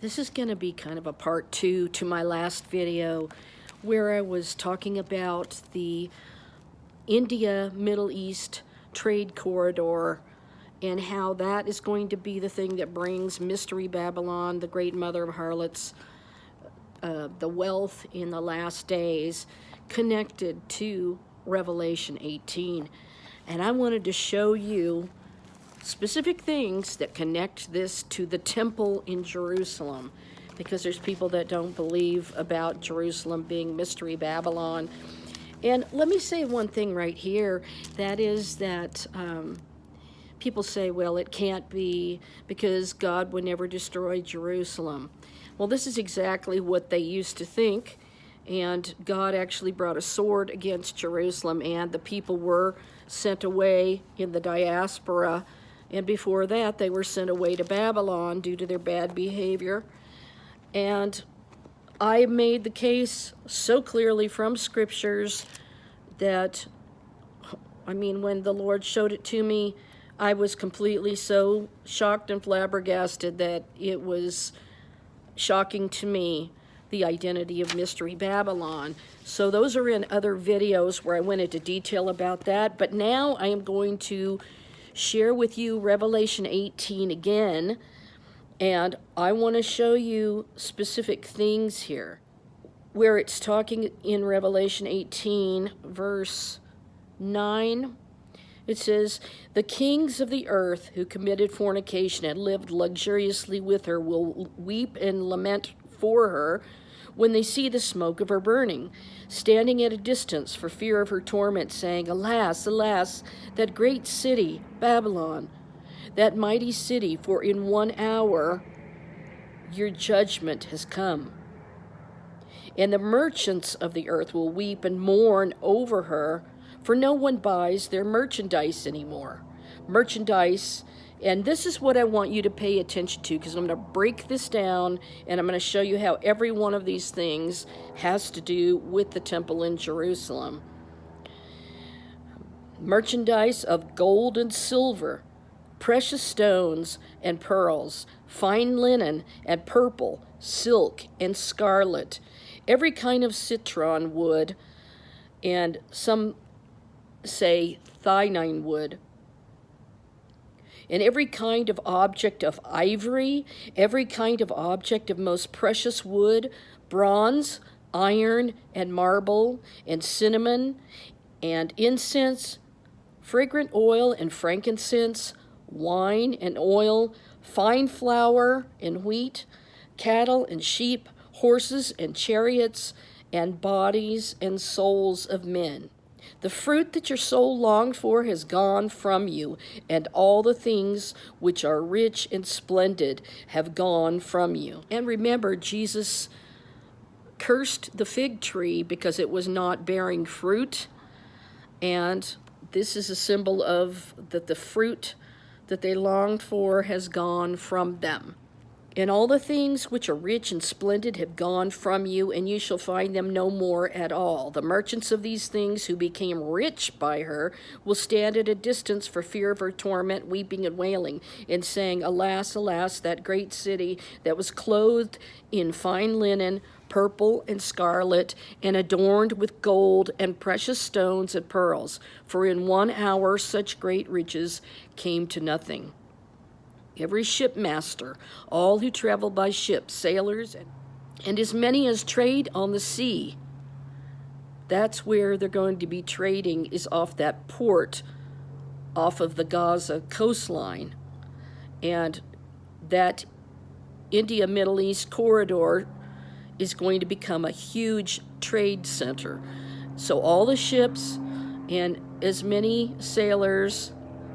This is going to be kind of a part 2 to my last video where I was talking about the India Middle East trade corridor and how that is going to be the thing that brings Mystery Babylon, the great mother of harlots, the wealth in the last days, connected to Revelation 18. And I wanted to show you specific things that connect this to the temple in Jerusalem, because there's people that don't believe about Jerusalem being Mystery Babylon. And let me say one thing right here, that is that people say, well, it can't be because God would never destroy Jerusalem. Well, this is exactly what they used to think, and God actually brought a sword against Jerusalem, and the people were sent away in the diaspora. And before that, they were sent away to Babylon due to their bad behavior. And I made the case so clearly from scriptures that, I mean, when the Lord showed it to me, I was completely so shocked and flabbergasted that it was shocking to me, the identity of Mystery Babylon. So those are in other videos where I went into detail about that. But now I am going to share with you Revelation 18 again, and I want to show you specific things here where it's talking in Revelation 18 verse 9. It says, the kings of the earth who committed fornication and lived luxuriously with her will weep and lament for her when they see the smoke of her burning, standing at a distance for fear of her torment, saying, alas, alas, that great city, Babylon, that mighty city, for in 1 hour your judgment has come. And the merchants of the earth will weep and mourn over her, for no one buys their merchandise anymore. Merchandise. And this is what I want you to pay attention to, because I'm going to break this down and I'm going to show you how every one of these things has to do with the temple in Jerusalem. Merchandise of gold and silver, precious stones and pearls, fine linen and purple, silk and scarlet, every kind of citron wood, and some say thynine wood, and every kind of object of ivory, every kind of object of most precious wood, bronze, iron, and marble, and cinnamon, and incense, fragrant oil and frankincense, wine and oil, fine flour and wheat, cattle and sheep, horses and chariots, and bodies and souls of men. The fruit that your soul longed for has gone from you, and all the things which are rich and splendid have gone from you. And remember, Jesus cursed the fig tree because it was not bearing fruit, and this is a symbol of that the fruit that they longed for has gone from them. And all the things which are rich and splendid have gone from you, and you shall find them no more at all. The merchants of these things who became rich by her will stand at a distance for fear of her torment, weeping and wailing, and saying, alas, alas, that great city that was clothed in fine linen, purple and scarlet, and adorned with gold and precious stones and pearls. For in 1 hour such great riches came to nothing. Every shipmaster, all who travel by ship, sailors, and as many as trade on the sea. That's where they're going to be trading, is off that port, off of the Gaza coastline. And that India Middle East corridor is going to become a huge trade center. So all the ships and as many sailors,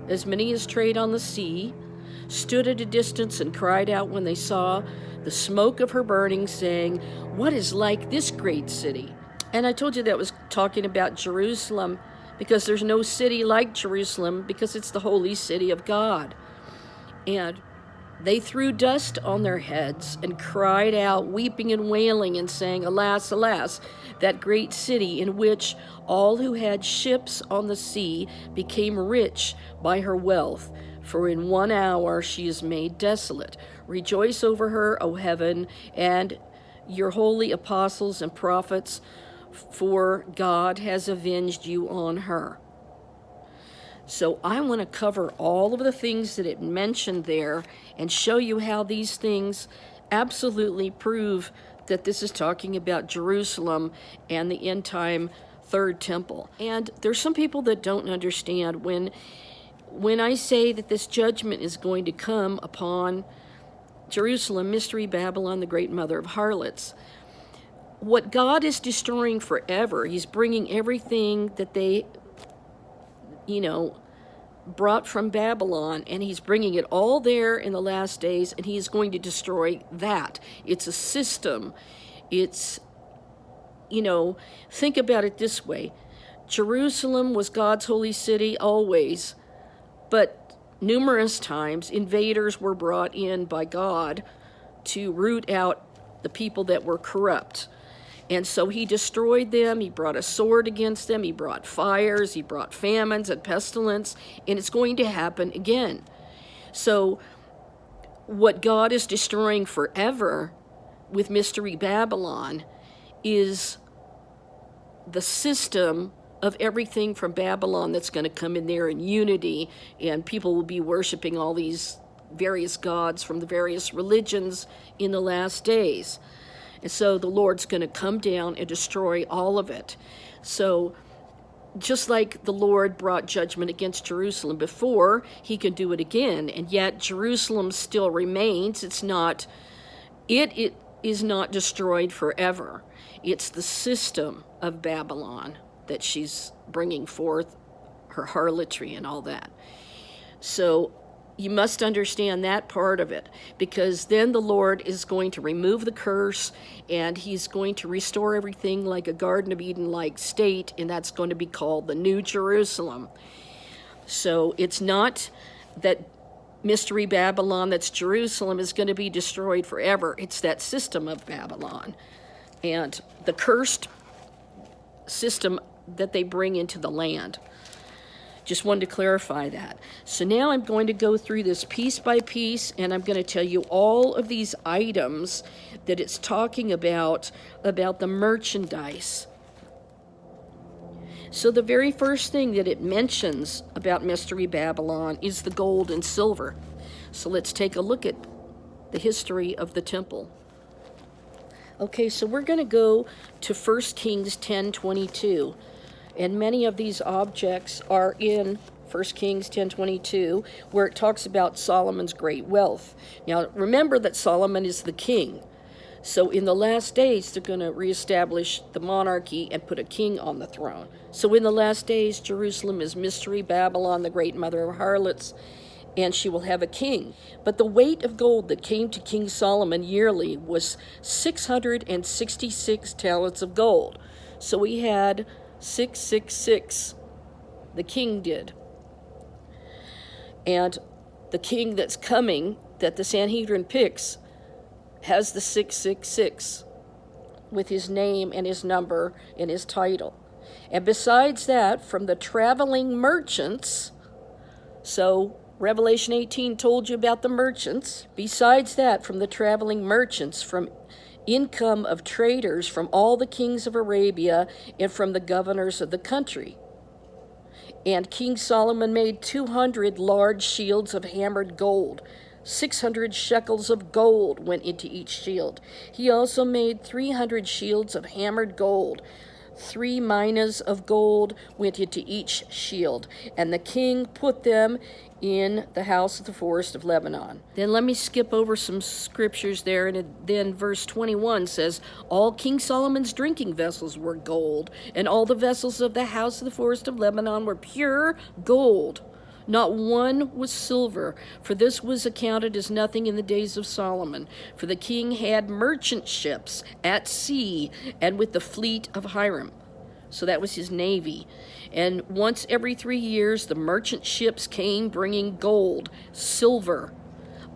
as many as trade on the sea, stood at a distance and cried out when they saw the smoke of her burning, saying, what is like this great city? And I told you that was talking about Jerusalem, because there's no city like Jerusalem, because it's the holy city of God. And they threw dust on their heads and cried out, weeping and wailing and saying, alas, alas, that great city in which all who had ships on the sea became rich by her wealth. For in 1 hour she is made desolate. Rejoice over her, O heaven, and your holy apostles and prophets, for God has avenged you on her. So I want to cover all of the things that it mentioned there and show you how these things absolutely prove that this is talking about Jerusalem and the end time third temple. And there's some people that don't understand when I say that this judgment is going to come upon Jerusalem, Mystery Babylon, the great mother of harlots. What God is destroying forever, he's bringing everything that they, brought from Babylon, and he's bringing it all there in the last days, and he's going to destroy that. It's a system. It's, think about it this way. Jerusalem was God's holy city always, but numerous times invaders were brought in by God to root out the people that were corrupt. And so he destroyed them, he brought a sword against them, he brought fires, he brought famines and pestilence, and it's going to happen again. So what God is destroying forever with Mystery Babylon is the system of everything from Babylon that's going to come in there in unity, and people will be worshiping all these various gods from the various religions in the last days. And so the Lord's going to come down and destroy all of it. So just like the Lord brought judgment against Jerusalem before, he can do it again. And yet Jerusalem still remains. It is not destroyed forever. It's the system of Babylon that she's bringing forth, her harlotry and all that. So you must understand that part of it, because then the Lord is going to remove the curse, and he's going to restore everything like a Garden of Eden-like state, and that's going to be called the New Jerusalem. So it's not that Mystery Babylon, that's Jerusalem, is going to be destroyed forever. It's that system of Babylon and the cursed system that they bring into the land. Just wanted to clarify that. So now I'm going to go through this piece by piece, and I'm going to tell you all of these items that it's talking about the merchandise. So the very first thing that it mentions about Mystery Babylon is the gold and silver. So let's take a look at the history of the temple. Okay, so we're going to go to 1 Kings 10:22. And many of these objects are in 1 Kings 10:22, where it talks about Solomon's great wealth. Now, remember that Solomon is the king. So in the last days, they're going to reestablish the monarchy and put a king on the throne. So in the last days, Jerusalem is Mystery Babylon, the great mother of harlots, and she will have a king. But the weight of gold that came to King Solomon yearly was 666 talents of gold. So he had 666, the king did. And the king that's coming, that the Sanhedrin picks, has the 666 with his name and his number and his title. And besides that, from the traveling merchants, so Revelation 18 told you about the merchants. Besides that, from the traveling merchants, from income of traders from all the kings of Arabia and from the governors of the country. And King Solomon made 200 large shields of hammered gold. 600 shekels of gold went into each shield. He also made 300 shields of hammered gold. 3 minas of gold went into each shield, and the king put them in the house of the forest of Lebanon. Then let me skip over some scriptures there, and then verse 21 says, all King Solomon's drinking vessels were gold, and all the vessels of the house of the forest of Lebanon were pure gold. Not one was silver, for this was accounted as nothing in the days of Solomon. For the king had merchant ships at sea and with the fleet of Hiram. So that was his navy. And once every 3 years, the merchant ships came bringing gold, silver,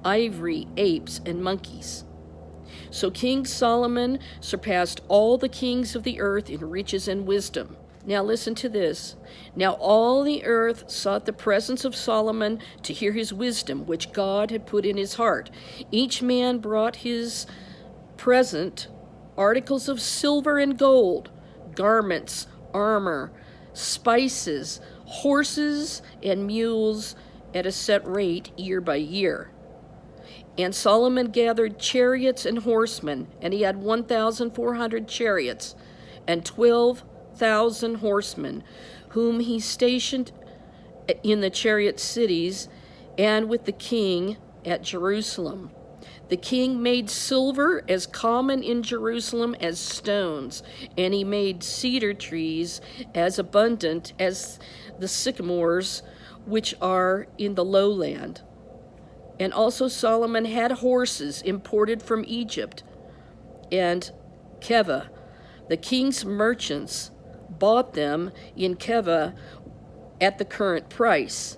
ivory, apes, and monkeys. So King Solomon surpassed all the kings of the earth in riches and wisdom. Now listen to this. Now all the earth sought the presence of Solomon to hear his wisdom, which God had put in his heart. Each man brought his present, articles of silver and gold, garments, armor, spices, horses, and mules at a set rate year by year. And Solomon gathered chariots and horsemen, and he had 1,400 chariots and 12,000 horsemen, whom he stationed in the chariot cities and with the king at Jerusalem. The king made silver as common in Jerusalem as stones, and he made cedar trees as abundant as the sycamores which are in the lowland. And also Solomon had horses imported from Egypt, and Keva. The king's merchants bought them in Keva at the current price.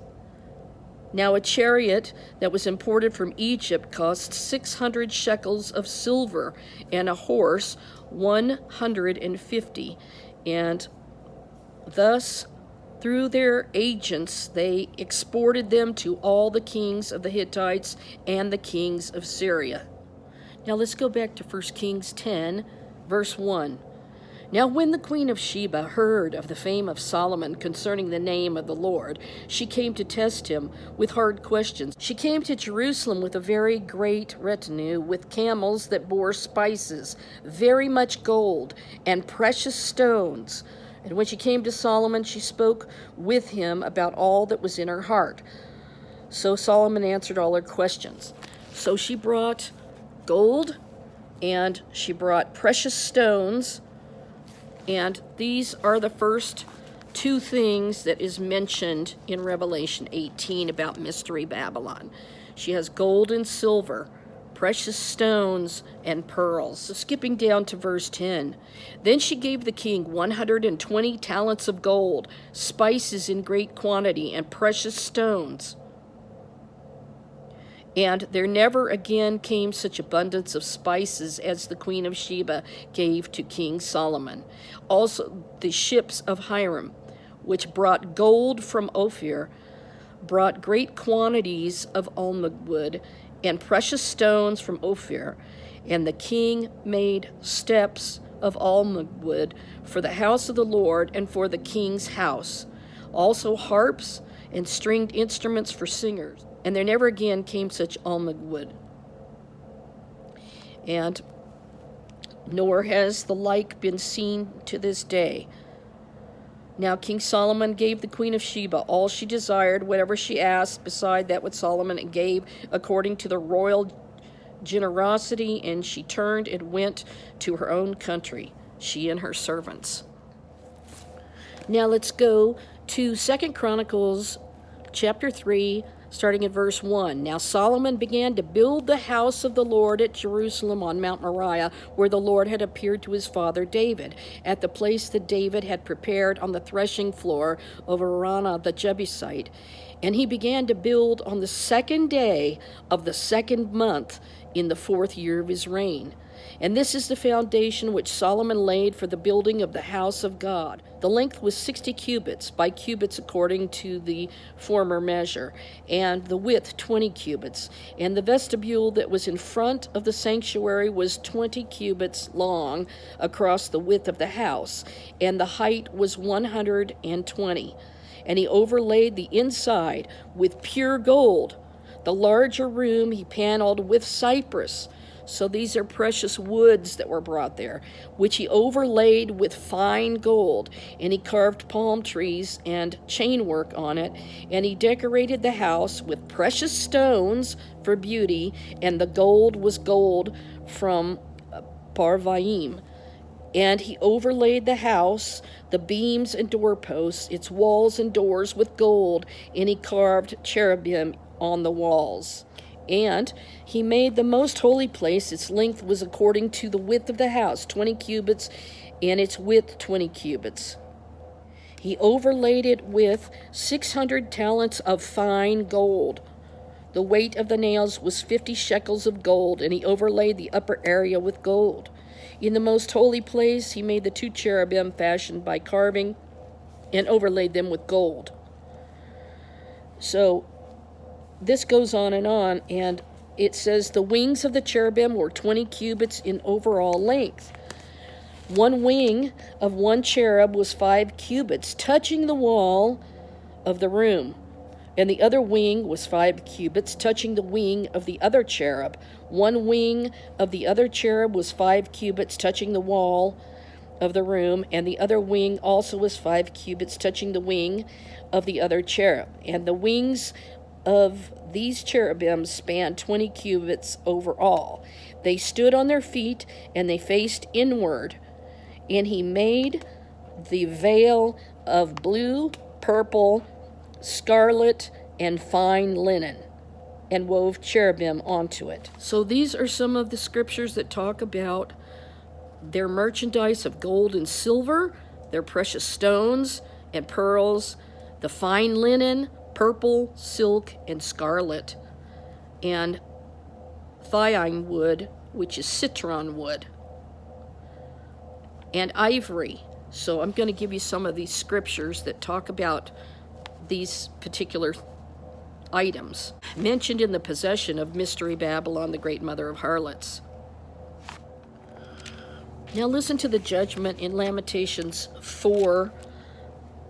Now a chariot that was imported from Egypt cost 600 shekels of silver, and a horse 150. And thus, through their agents, they exported them to all the kings of the Hittites and the kings of Syria. Now let's go back to 1 Kings 10, verse 1. Now when the queen of Sheba heard of the fame of Solomon concerning the name of the Lord, she came to test him with hard questions. She came to Jerusalem with a very great retinue, with camels that bore spices, very much gold, and precious stones. And when she came to Solomon, she spoke with him about all that was in her heart. So Solomon answered all her questions. So she brought gold, and she brought precious stones, and these are the first two things that is mentioned in Revelation 18 about Mystery Babylon. She has gold and silver, precious stones, and pearls. So skipping down to verse 10. Then she gave the king 120 talents of gold, spices in great quantity, and precious stones. And there never again came such abundance of spices as the queen of Sheba gave to King Solomon. Also the ships of Hiram, which brought gold from Ophir, brought great quantities of almug wood and precious stones from Ophir. And the king made steps of almug wood for the house of the Lord and for the king's house. Also harps and stringed instruments for singers. And there never again came such almug wood. And nor has the like been seen to this day. Now King Solomon gave the queen of Sheba all she desired, whatever she asked, beside that what Solomon gave according to the royal generosity, and she turned and went to her own country, she and her servants. Now let's go to 2 Chronicles chapter 3, starting at verse 1. Now Solomon began to build the house of the Lord at Jerusalem on Mount Moriah, where the Lord had appeared to his father David, at the place that David had prepared on the threshing floor of Araunah the Jebusite. And he began to build on the 2nd day of the 2nd month in the 4th year of his reign. And this is the foundation which Solomon laid for the building of the house of God. The length was 60 cubits, by cubits according to the former measure, and the width 20 cubits. And the vestibule that was in front of the sanctuary was 20 cubits long across the width of the house, and the height was 120. And he overlaid the inside with pure gold. The larger room he paneled with cypress. So these are precious woods that were brought there, which he overlaid with fine gold, and he carved palm trees and chain work on it, and he decorated the house with precious stones for beauty, and the gold was gold from Parvaim. And he overlaid the house, the beams and doorposts, its walls and doors with gold, and he carved cherubim on the walls. And he made the most holy place. Its length was according to the width of the house, 20 cubits, and its width 20 cubits. He overlaid it with 600 talents of fine gold. The weight of the nails was 50 shekels of gold, and he overlaid the upper area with gold. In the most holy place he made the 2 cherubim fashioned by carving, and overlaid them with gold. So this goes on, and it says the wings of the cherubim were 20 cubits in overall length. One wing of one cherub was 5 cubits, touching the wall of the room, and the other wing was 5 cubits, touching the wing of the other cherub. One wing of the other cherub was 5 cubits, touching the wall of the room, and the other wing also was 5 cubits, touching the wing of the other cherub. And the wings of these cherubims spanned 20 cubits overall. They stood on their feet, and they faced inward. And he made the veil of blue, purple, scarlet, and fine linen, and wove cherubim onto it. So these are some of the scriptures that talk about their merchandise of gold and silver, their precious stones and pearls, the fine linen, purple, silk, and scarlet, and thine wood, which is citron wood, and ivory. So I'm going to give you some of these scriptures that talk about these particular items mentioned in the possession of Mystery Babylon, the great mother of harlots. Now listen to the judgment in Lamentations 4,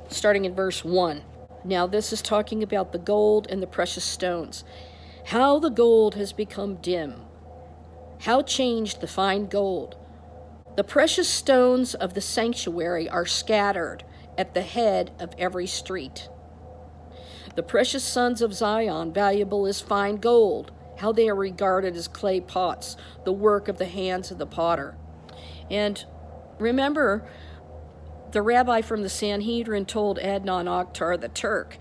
starting in verse 1. Now this is talking about the gold and the precious stones. How the gold has become dim. How changed the fine gold. The precious stones of the sanctuary are scattered at the head of every street. The precious sons of Zion, valuable as fine gold, how they are regarded as clay pots, the work of the hands of the potter. And remember, the rabbi from the Sanhedrin told Adnan Akhtar the Turk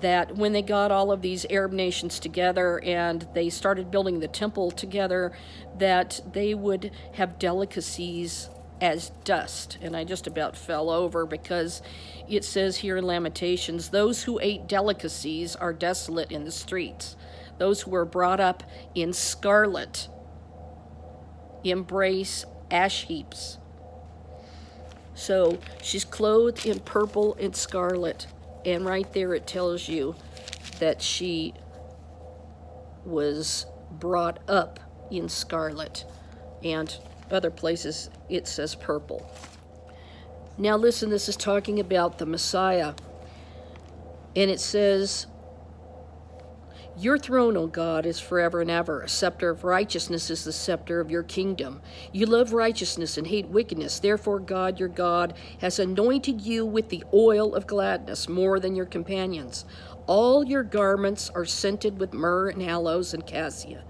that when they got all of these Arab nations together and they started building the temple together, that they would have delicacies as dust. And I just about fell over because it says here in Lamentations, those who ate delicacies are desolate in the streets. Those who are brought up in scarlet embrace ash heaps. So she's clothed in purple and scarlet, and right there it tells you that she was brought up in scarlet, and other places it says purple. Now listen, this is talking about the Messiah, and it says, your throne, O God, is forever and ever. A scepter of righteousness is the scepter of your kingdom. You love righteousness and hate wickedness. Therefore, God, your God, has anointed you with the oil of gladness more than your companions. All your garments are scented with myrrh and aloes and cassia.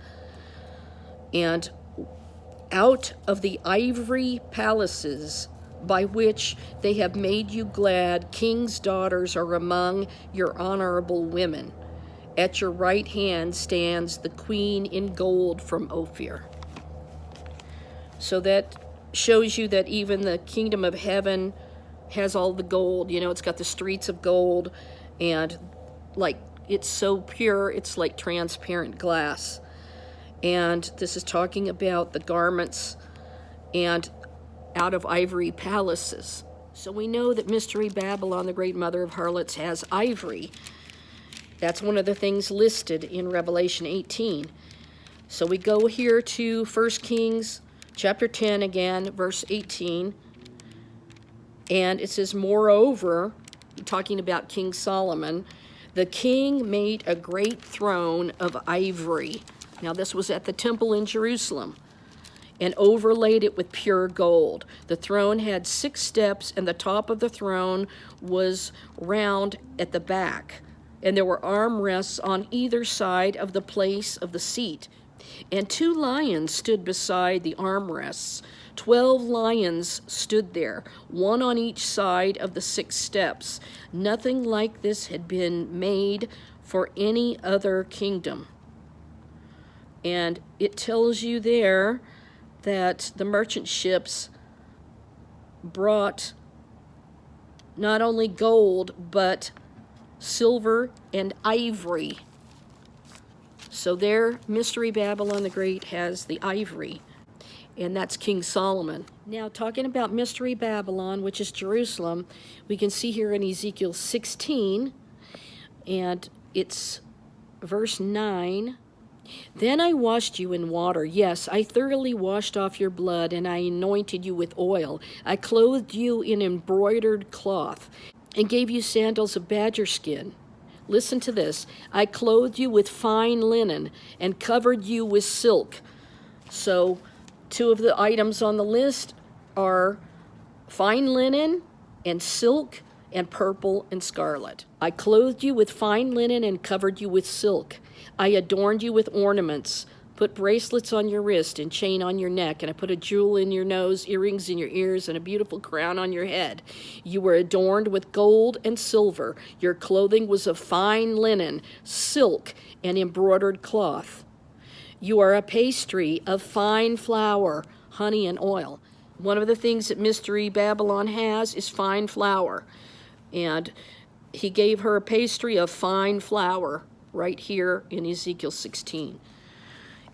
And out of the ivory palaces by which they have made you glad, kings' daughters are among your honorable women. At your right hand stands the queen in gold from Ophir. So that shows you that even the kingdom of heaven has all the gold. You know, it's got the streets of gold, and like it's so pure, it's like transparent glass. And this is talking about the garments and out of ivory palaces. So we know that Mystery Babylon, the great mother of harlots, has ivory. That's one of the things listed in Revelation 18. So we go here to 1 Kings chapter 10 again, verse 18. And it says, moreover, talking about King Solomon, the king made a great throne of ivory. Now this was at the temple in Jerusalem, and overlaid it with pure gold. The throne had 6 steps, and the top of the throne was round at the back. And there were armrests on either side of the place of the seat. And 2 lions stood beside the armrests. 12 lions stood there, one on each side of the 6 steps. Nothing like this had been made for any other kingdom. And it tells you there that the merchant ships brought not only gold, but silver and ivory. So there, Mystery Babylon the Great has the ivory. and that's King Solomon. Now, talking about Mystery Babylon, which is Jerusalem, we can see here in Ezekiel 16, and it's verse 9. Then I washed you in water. Yes, I thoroughly washed off your blood, and I anointed you with oil. I clothed you in embroidered cloth, and gave you sandals of badger skin. Listen to this. I clothed you with fine linen, and covered you with silk. So, two of the items on the list are fine linen and silk and purple and scarlet. I clothed you with fine linen and covered you with silk. I adorned you with ornaments, put bracelets on your wrist and chain on your neck, and I put a jewel in your nose, earrings in your ears, and a beautiful crown on your head. You were adorned with gold and silver. Your clothing was of fine linen, silk, and embroidered cloth. You are a pastry of fine flour, honey, and oil. One of the things that Mystery Babylon has is fine flour. And he gave her a pastry of fine flour right here in Ezekiel 16.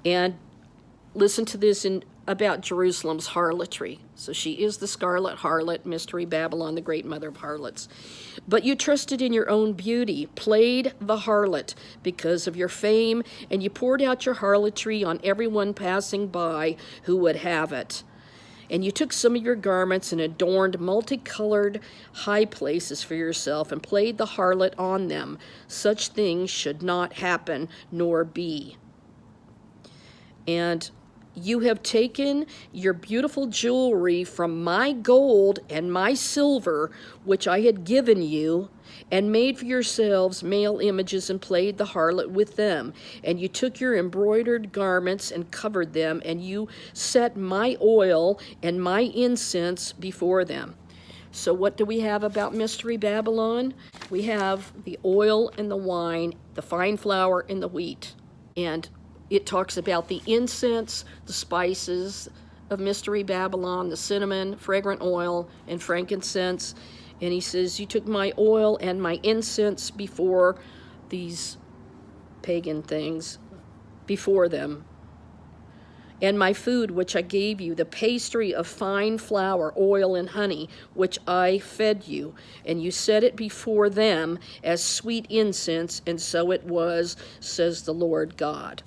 And listen to this about Jerusalem's harlotry. So she is the scarlet harlot, Mystery Babylon, the great mother of harlots. But you trusted in your own beauty, played the harlot because of your fame, and you poured out your harlotry on everyone passing by who would have it. And you took some of your garments and adorned multicolored high places for yourself and played the harlot on them. Such things should not happen nor be. And you have taken your beautiful jewelry from my gold and my silver, which I had given you, and made for yourselves male images and played the harlot with them. And you took your embroidered garments and covered them, and you set my oil and my incense before them. So what do we have about Mystery Babylon? We have the oil and the wine, the fine flour and the wheat. And it talks about the incense, the spices of Mystery Babylon, the cinnamon, fragrant oil, and frankincense. And he says, you took my oil and my incense before these pagan things, before them. And my food, which I gave you, the pastry of fine flour, oil, and honey, which I fed you. And you set it before them as sweet incense, and so it was, says the Lord God.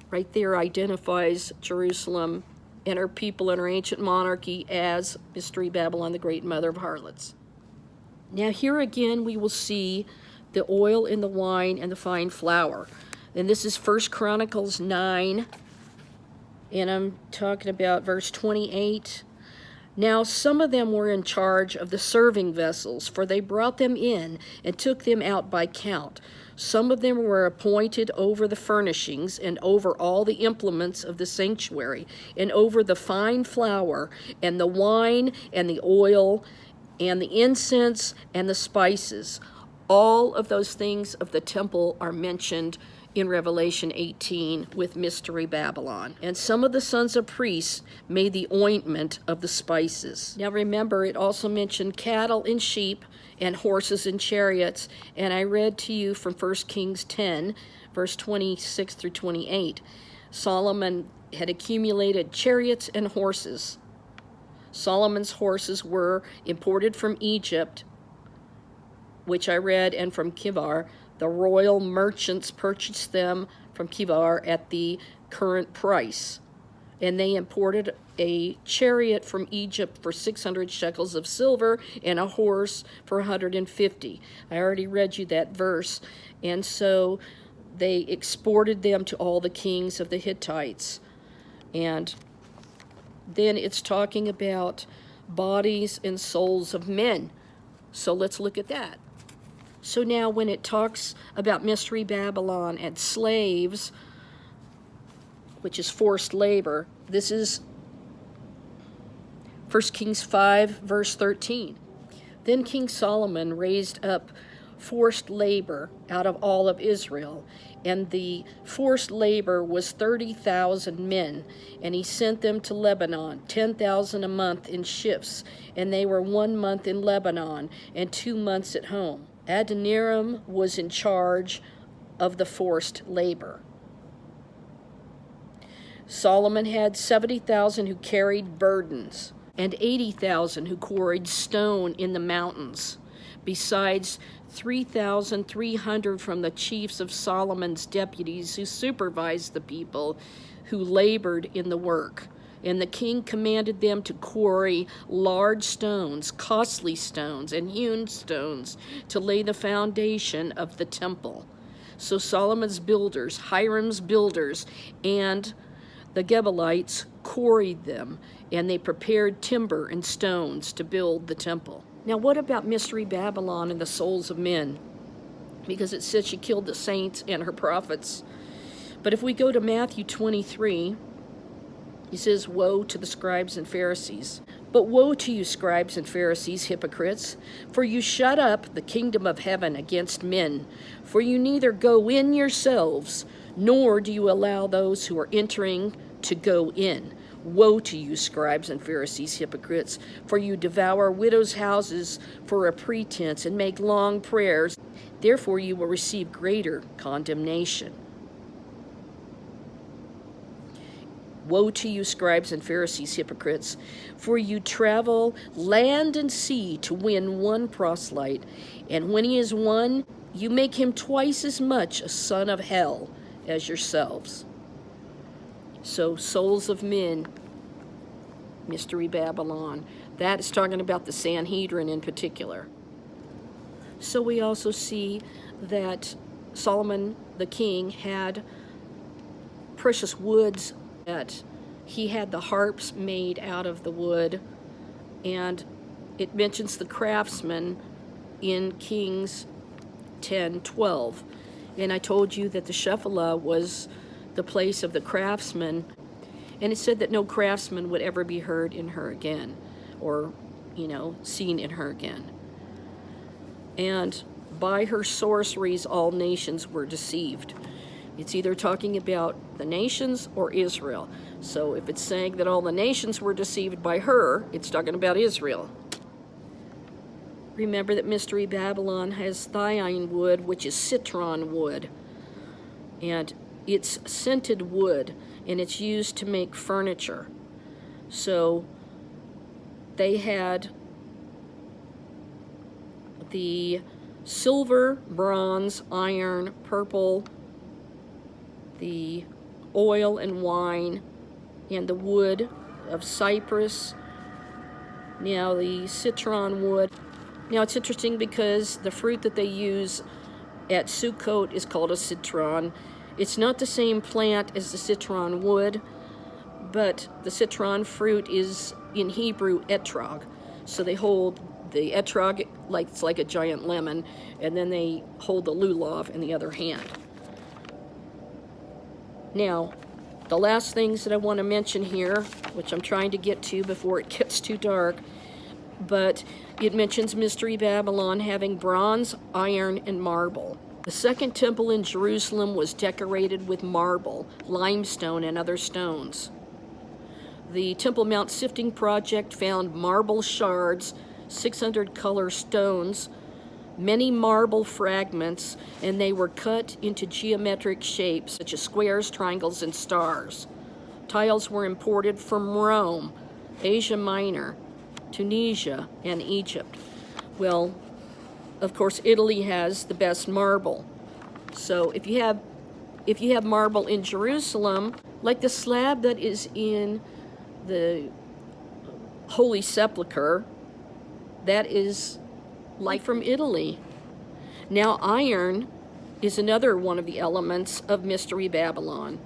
Right there identifies Jerusalem and her people and her ancient monarchy as Mystery Babylon, the great mother of harlots. Now here again we will see the oil and the wine and the fine flour. And this is 1 Chronicles 9, and I'm talking about verse 28. Now some of them were in charge of the serving vessels, for they brought them in and took them out by count. Some of them were appointed over the furnishings and over all the implements of the sanctuary and over the fine flour and the wine and the oil and the incense and the spices. All of those things of the temple are mentioned in Revelation 18 with Mystery Babylon. And some of the sons of priests made the ointment of the spices. Now remember, it also mentioned cattle and sheep and horses and chariots. And I read to you from 1 Kings 10, verse 26 through 28. Solomon had accumulated chariots and horses. Solomon's horses were imported from Egypt, which I read, and from Kivar. The royal merchants purchased them from Kivar at the current price. And they imported a chariot from Egypt for 600 shekels of silver and a horse for 150. I already read you that verse. And so they exported them to all the kings of the Hittites. And then it's talking about bodies and souls of men. So let's look at that. So now when it talks about Mystery Babylon and slaves, which is forced labor, this is 1 Kings 5, verse 13. Then King Solomon raised up forced labor out of all of Israel, and the forced labor was 30,000 men, and he sent them to Lebanon, 10,000 a month in shifts, and they were 1 month in Lebanon and 2 months at home. Adoniram was in charge of the forced labor. Solomon had 70,000 who carried burdens, and 80,000 who quarried stone in the mountains, besides 3,300 from the chiefs of Solomon's deputies who supervised the people who labored in the work. And the king commanded them to quarry large stones, costly stones, and hewn stones to lay the foundation of the temple. So Solomon's builders, Hiram's builders, and the Gebalites quarried them, and they prepared timber and stones to build the temple. Now, what about Mystery Babylon and the souls of men? Because it says she killed the saints and her prophets. But if we go to Matthew 23, he says, "Woe to the scribes and Pharisees. But woe to you, scribes and Pharisees, hypocrites, for you shut up the kingdom of heaven against men. For you neither go in yourselves, nor do you allow those who are entering to go in. Woe to you, scribes and Pharisees, hypocrites, for you devour widows' houses for a pretense and make long prayers. Therefore you will receive greater condemnation. Woe to you, scribes and Pharisees, hypocrites, for you travel land and sea to win one proselyte, and when he is won, you make him twice as much a son of hell as yourselves." So, souls of men, Mystery Babylon, that is talking about the Sanhedrin in particular. So we also see that Solomon the king had precious woods, that he had the harps made out of the wood, and it mentions the craftsman in Kings 10:12. And I told you that the Shephelah was the place of the craftsman, and it said that no craftsman would ever be heard in her again, or, seen in her again. And by her sorceries all nations were deceived. It's either talking about the nations or Israel. So if it's saying that all the nations were deceived by her, it's talking about Israel. Remember that Mystery Babylon has thioine wood, which is citron wood. And it's scented wood, and it's used to make furniture. So they had the silver, bronze, iron, purple, the oil and wine, and the wood of cypress. Now the citron wood. Now it's interesting because the fruit that they use at Sukkot is called a citron. It's not the same plant as the citron wood, but the citron fruit is in Hebrew etrog. So they hold the etrog like it's like a giant lemon, and then they hold the lulav in the other hand. Now, the last things that I want to mention here, which I'm trying to get to before it gets too dark, but it mentions Mystery Babylon having bronze, iron, and marble. The second temple in Jerusalem was decorated with marble, limestone, and other stones. The Temple Mount Sifting Project found marble shards, 600 color stones, many marble fragments, and they were cut into geometric shapes such as squares, triangles, and stars. Tiles were imported from Rome, Asia Minor, Tunisia, and Egypt. Well, of course, Italy has the best marble. So if you have marble in Jerusalem, like the slab that is in the Holy Sepulchre, that is like from Italy. Now, iron is another one of the elements of Mystery Babylon.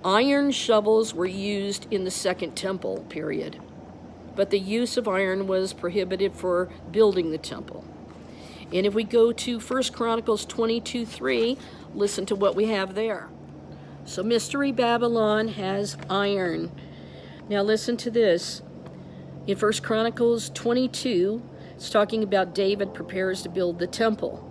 Iron shovels were used in the Second Temple period, but the use of iron was prohibited for building the temple. And if we go to 1 Chronicles 22:3, listen to what we have there. So Mystery Babylon has iron. Now listen to this. In 1 Chronicles 22, it's talking about David prepares to build the temple.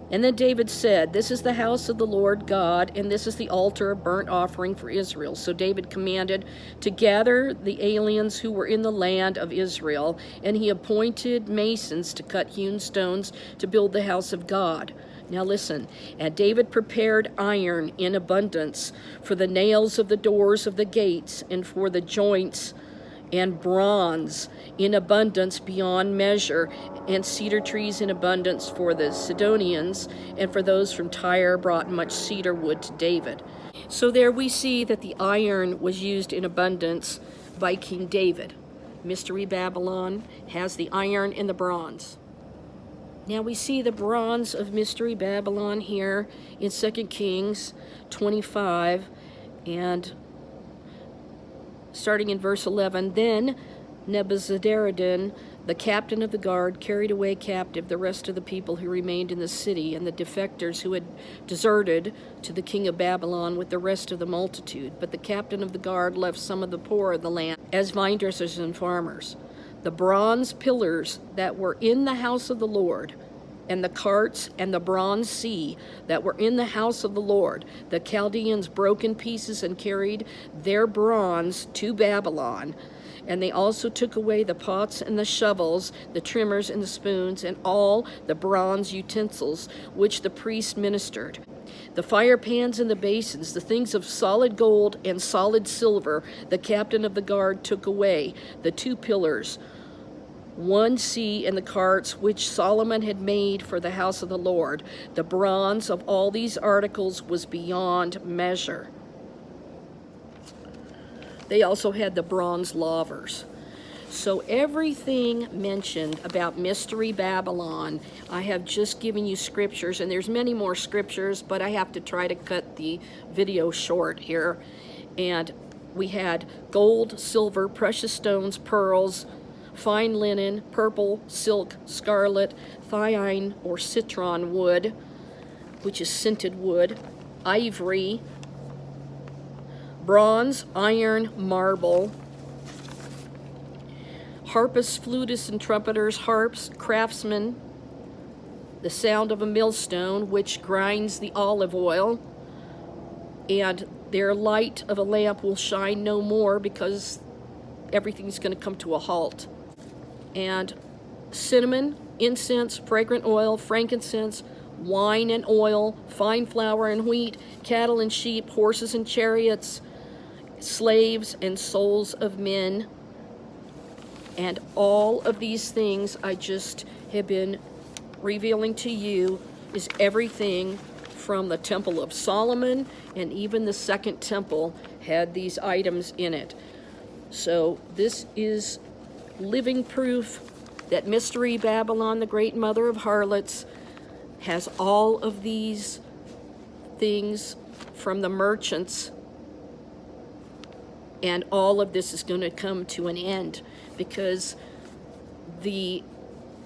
And then David said, "This is the house of the Lord God, and this is the altar of burnt offering for Israel." So David commanded to gather the aliens who were in the land of Israel, and he appointed masons to cut hewn stones to build the house of God. Now listen, and David prepared iron in abundance for the nails of the doors of the gates and for the joints, and bronze in abundance beyond measure, and cedar trees in abundance for the Sidonians, and for those from Tyre brought much cedar wood to David. So there we see that the iron was used in abundance by King David. Mystery Babylon has the iron and the bronze. Now we see the bronze of Mystery Babylon here in 2 Kings 25, and starting in verse 11, then Nebuzaradan, the captain of the guard, carried away captive the rest of the people who remained in the city, and the defectors who had deserted to the king of Babylon with the rest of the multitude. But the captain of the guard left some of the poor of the land as vine dressers and farmers. The bronze pillars that were in the house of the Lord, and the carts and the bronze sea that were in the house of the Lord, the Chaldeans broke in pieces and carried their bronze to Babylon. And they also took away the pots and the shovels, the trimmers and the spoons, and all the bronze utensils which the priests ministered. The fire pans and the basins, the things of solid gold and solid silver, the captain of the guard took away. The two pillars, one sea, and the carts which Solomon had made for the house of the Lord. The bronze of all these articles was beyond measure. They also had the bronze lavers. So everything mentioned about Mystery Babylon, I have just given you scriptures, and there's many more scriptures, but I have to try to cut the video short here. And we had gold, silver, precious stones, pearls, fine linen, purple, silk, scarlet, thine or citron wood, which is scented wood, ivory, bronze, iron, marble, harpists, flutists, and trumpeters, harps, craftsmen, the sound of a millstone, which grinds the olive oil, and their light of a lamp will shine no more because everything's going to come to a halt. And cinnamon, incense, fragrant oil, frankincense, wine and oil, fine flour and wheat, cattle and sheep, horses and chariots, slaves and souls of men. And all of these things I just have been revealing to you is everything from the Temple of Solomon, and even the Second Temple had these items in it. So this is living proof that Mystery Babylon, the great mother of harlots, has all of these things from the merchants, and all of this is going to come to an end because the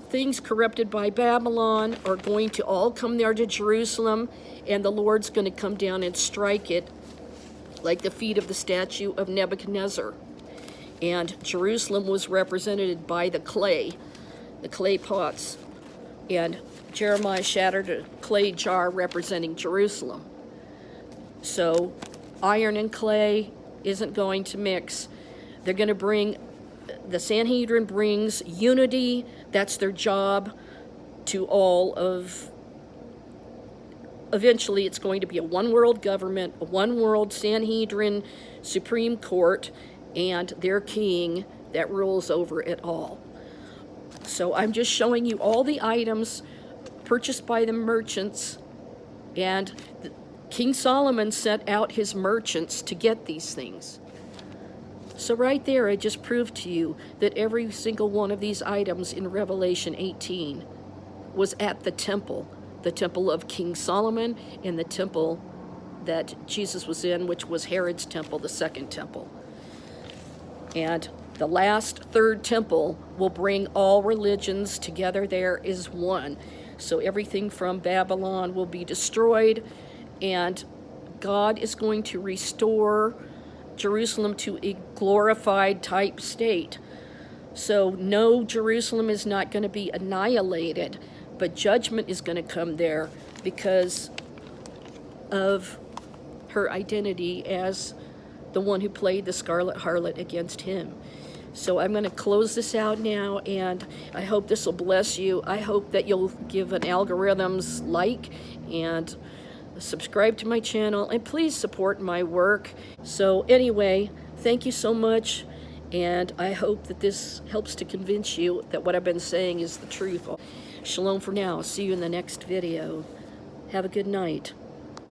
things corrupted by Babylon are going to all come there to Jerusalem, and the Lord's going to come down and strike it like the feet of the statue of Nebuchadnezzar. And Jerusalem was represented by the clay pots, and Jeremiah shattered a clay jar representing Jerusalem. So iron and clay isn't going to mix. They're going to bring, the Sanhedrin brings unity. That's their job to all of, eventually it's going to be a one world government, a one world Sanhedrin Supreme Court, and their king that rules over it all. So I'm just showing you all the items purchased by the merchants, and King Solomon sent out his merchants to get these things. So right there, I just proved to you that every single one of these items in Revelation 18 was at the temple of King Solomon, and the temple that Jesus was in, which was Herod's temple, the second temple. And the last third temple will bring all religions together there as one. So everything from Babylon will be destroyed, and God is going to restore Jerusalem to a glorified type state. So no, Jerusalem is not going to be annihilated, but judgment is going to come there because of her identity as the one who played the scarlet harlot against him. So I'm going to close this out now, and I hope this will bless you. I hope that you'll give an algorithms like and subscribe to my channel, and please support my work. So anyway, thank you so much, and I hope that this helps to convince you that what I've been saying is the truth. Shalom for now. See you in the next video. Have a good night.